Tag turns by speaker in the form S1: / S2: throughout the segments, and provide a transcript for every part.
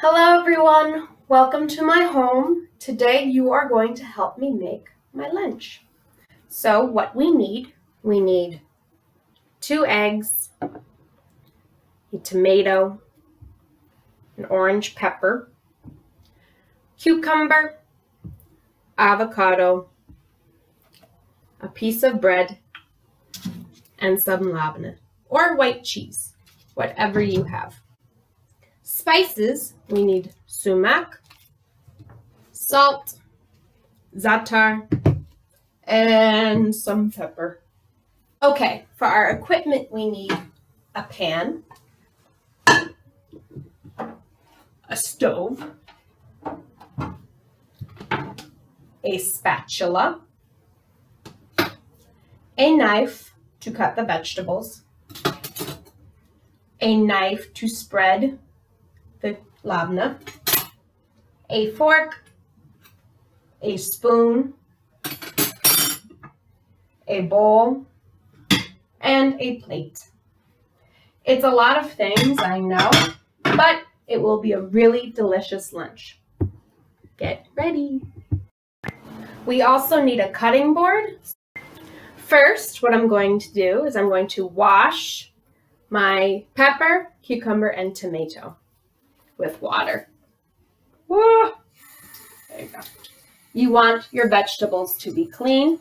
S1: Hello everyone, welcome to my home. Today you are going to help me make my lunch. So what we need 2 eggs, a tomato, an orange pepper, cucumber, avocado, a piece of bread, and some labneh or white cheese, whatever you have. Spices, we need sumac, salt, za'atar, and some pepper. Okay, for our equipment, we need a pan, a stove, a spatula, a knife to cut the vegetables, a knife to spread the labneh, a fork, a spoon, a bowl, and a plate. It's a lot of things, I know, but it will be a really delicious lunch. Get ready. We also need a cutting board. First, what I'm going to do is I'm going to wash my pepper, cucumber, and tomato with water. Whoa. There you go. You want your vegetables to be clean.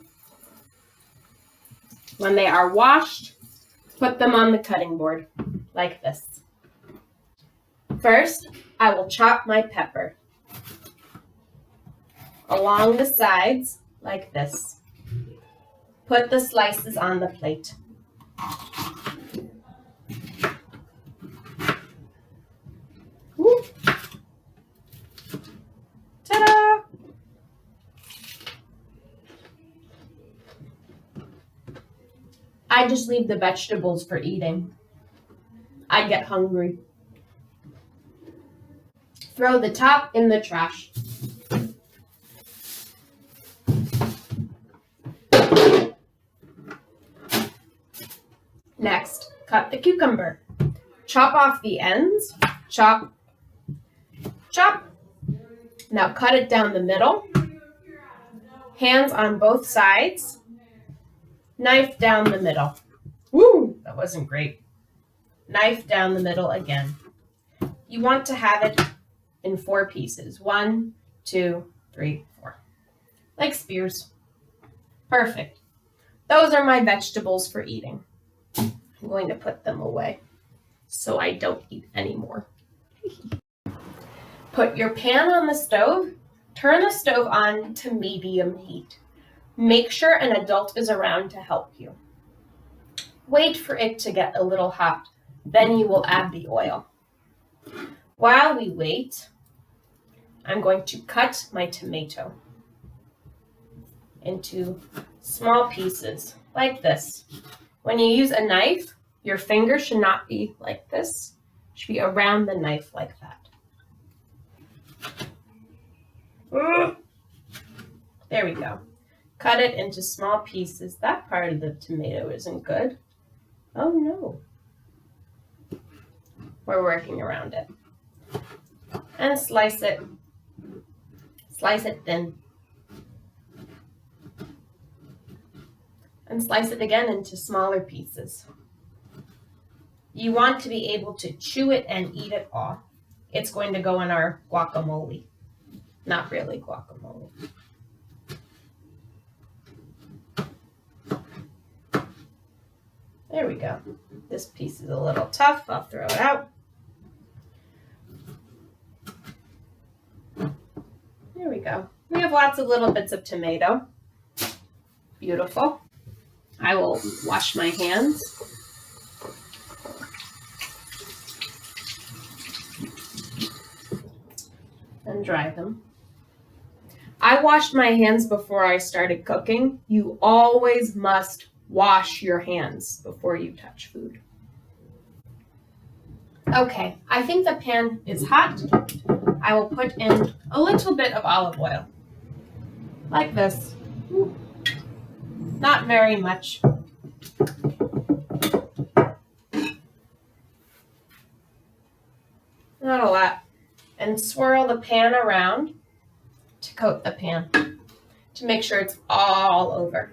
S1: When they are washed, put them on the cutting board like this. First, I will chop my pepper along the sides like this. Put the slices on the plate. Woo. Ta-da! I just leave the vegetables for eating. I get hungry. Throw the top in the trash. Next, cut the cucumber. Chop off the ends. Chop, chop. Now cut it down the middle. Hands on both sides. Knife down the middle. Woo, that wasn't great. Knife down the middle again. You want to have it in 4 pieces. 1, 2, 3, 4. Like spears. Perfect. Those are my vegetables for eating. I'm going to put them away so I don't eat anymore. Put your pan on the stove. Turn the stove on to medium heat. Make sure an adult is around to help you. Wait for it to get a little hot. Then you will add the oil. While we wait, I'm going to cut my tomato into small pieces like this. When you use a knife, your finger should not be like this. It should be around the knife like that. There we go. Cut it into small pieces. That part of the tomato isn't good. Oh no. We're working around it. And slice it. Slice it thin. And slice it again into smaller pieces. You want to be able to chew it and eat it all. It's going to go in our guacamole. Not really guacamole. There we go. This piece is a little tough. I'll throw it out. There we go. We have lots of little bits of tomato. Beautiful. I will wash my hands. And dry them. I washed my hands before I started cooking. You always must wash your hands before you touch food. Okay, I think the pan is hot. I will put in a little bit of olive oil, like this. Not very much. Not a lot. and swirl the pan around to coat the pan to make sure it's all over.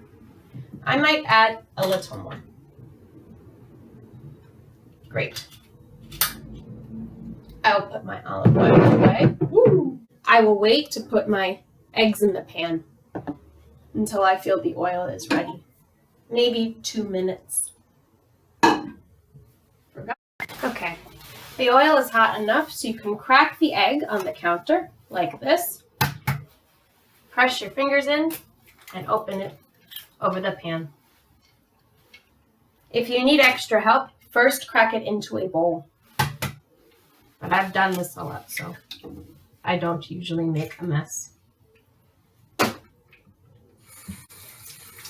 S1: I might add a little more. Great. I will put my olive oil away. Woo! I will wait to put my eggs in the pan until I feel the oil is ready. Maybe 2 minutes. Okay, the oil is hot enough so you can crack the egg on the counter like this. Press your fingers in and open it over the pan. If you need extra help, first crack it into a bowl. But I've done this a lot, so I don't usually make a mess.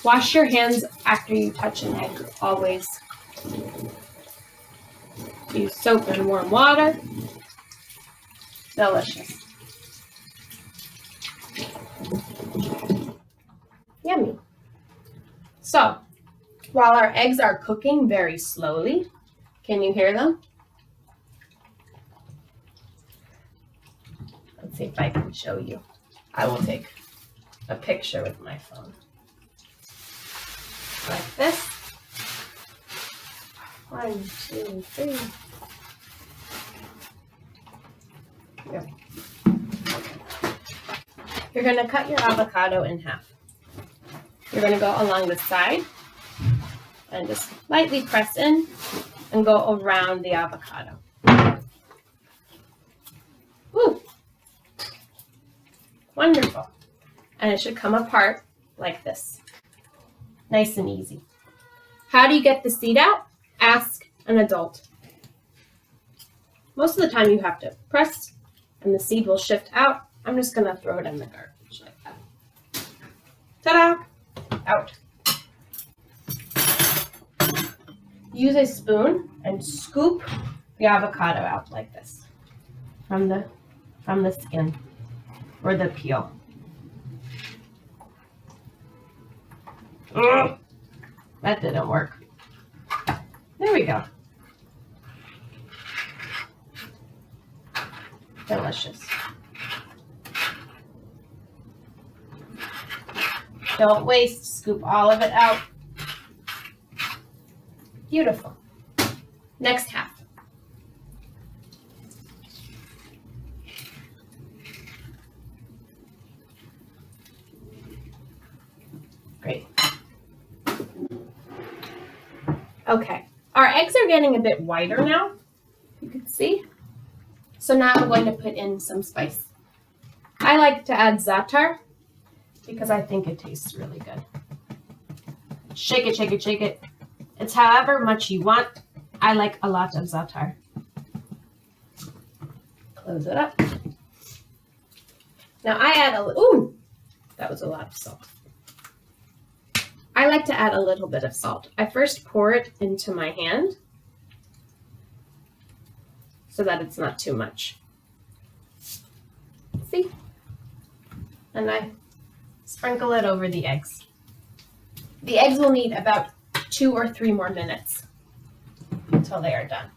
S1: Wash your hands after you touch an egg, always. Use soap and warm water. Delicious. Yummy. So, while our eggs are cooking very slowly, can you hear them? Let's see if I can show you. I will take a picture with my phone. Like this. 1, 2, 3. Go. You're going to cut your avocado in half. You're going to go along the side and just lightly press in and go around the avocado. Woo! Wonderful. And it should come apart like this. Nice and easy. How do you get the seed out? Ask an adult. Most of the time you have to press and the seed will shift out. I'm just going to throw it in the garbage like that. Ta-da! Out. Use a spoon and scoop the avocado out like this from the skin or the peel. That didn't work. There we go. Delicious. Don't waste, scoop all of it out. Beautiful. Next half. Great. Okay, our eggs are getting a bit whiter now, you can see. So now I'm going to put in some spice. I like to add za'atar because I think it tastes really good. Shake it, shake it, shake it. It's however much you want. I like a lot of za'atar. Close it up. Now I add ooh, that was a lot of salt. I like to add a little bit of salt. I first pour it into my hand so that it's not too much. See? And I sprinkle it over the eggs. The eggs will need about 2 or 3 more minutes until they are done.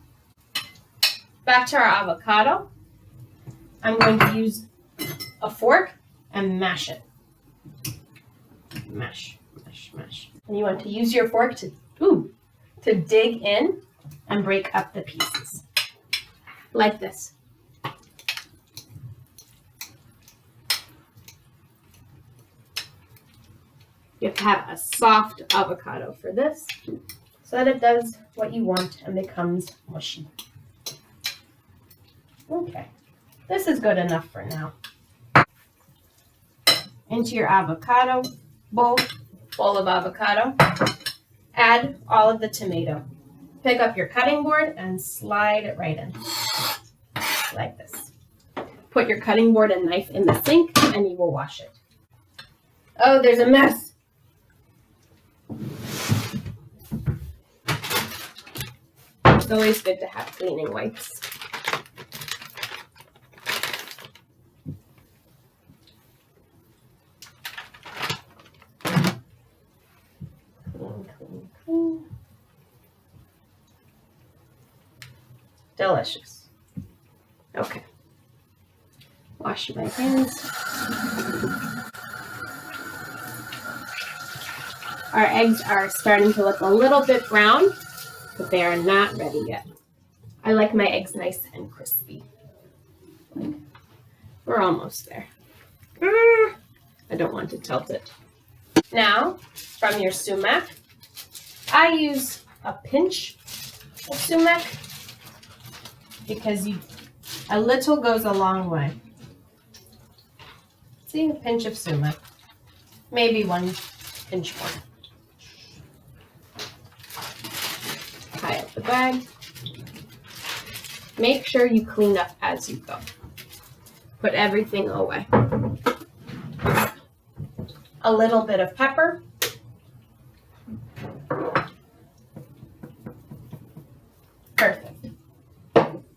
S1: Back to our avocado. I'm going to use a fork and mash it. Mash. Mash. And you want to use your fork to dig in and break up the pieces. Like this. You have to have a soft avocado for this so that it does what you want and becomes mushy. Okay, this is good enough for now. Into your avocado bowl of avocado, add all of the tomato. Pick up your cutting board and slide it right in, like this. Put your cutting board and knife in the sink and you will wash it. Oh, there's a mess. It's always good to have cleaning wipes. Clean. Delicious. Okay. wash my hands. Our eggs are starting to look a little bit brown, but they are not ready yet. I like my eggs nice and crispy. We're almost there. I don't want to tilt it. Now, from your sumac, I use a pinch of sumac because a little goes a long way. See, a pinch of sumac, maybe 1 pinch more. Tie up the bag. Make sure you clean up as you go. Put everything away. A little bit of pepper. Perfect.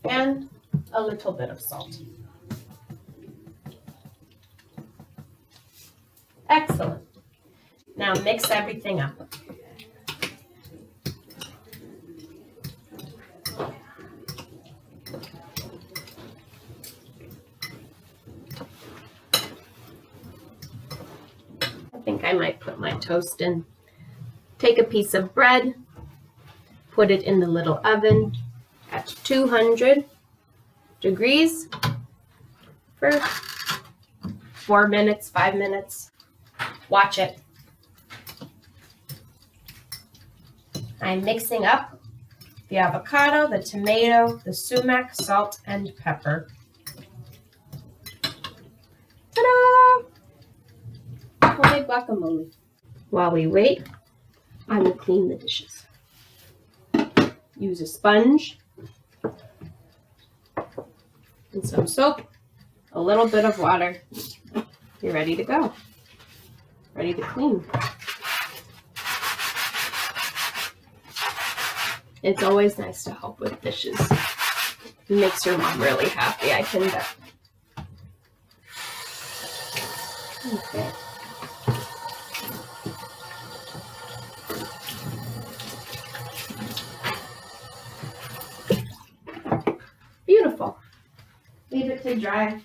S1: And a little bit of salt. Excellent. Now mix everything up. I think I might put my toast in. Take a piece of bread, put it in the little oven at 200 degrees for 4 minutes, 5 minutes. Watch it. I'm mixing up the avocado, the tomato, the sumac, salt, and pepper. Ta-da! Homemade guacamole. While we wait, I will clean the dishes. Use a sponge and some soap, a little bit of water. You're ready to go. Ready to clean. It's always nice to help with dishes. It makes your mom really happy, I can bet. Okay. Beautiful. Leave it to dry.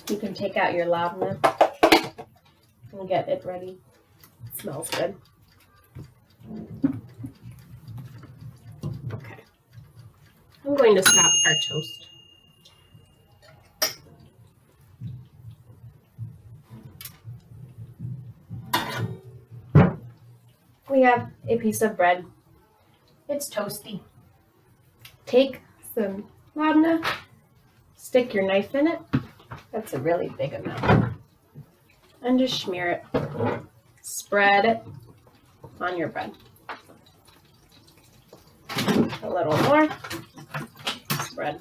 S1: You can take out your lavender and get it ready. It smells good. Okay. I'm going to stop our toast. We have a piece of bread. It's toasty. Take some lavender, stick your knife in it. That's a really big amount. And just smear it. Spread it on your bread. A little more. Spread.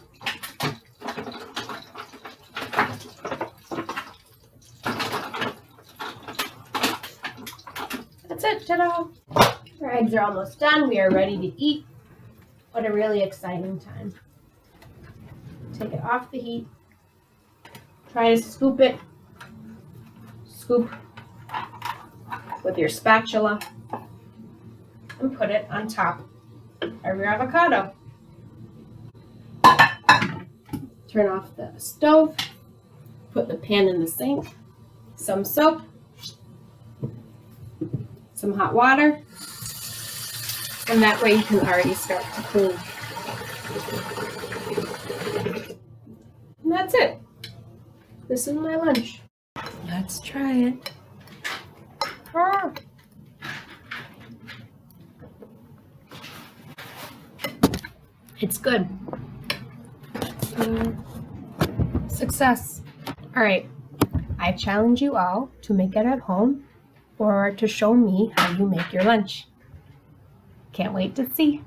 S1: That's it. Ta-da! Our eggs are almost done. We are ready to eat. What a really exciting time. Take it off the heat. Try to scoop it. Scoop with your spatula and put it on top of your avocado. Turn off the stove. Put the pan in the sink. Some soap. Some hot water. And that way you can already start to clean. And that's it. This is my lunch. Let's try it. Ah. It's good. Success. All right. I challenge you all to make it at home or to show me how you make your lunch. Can't wait to see.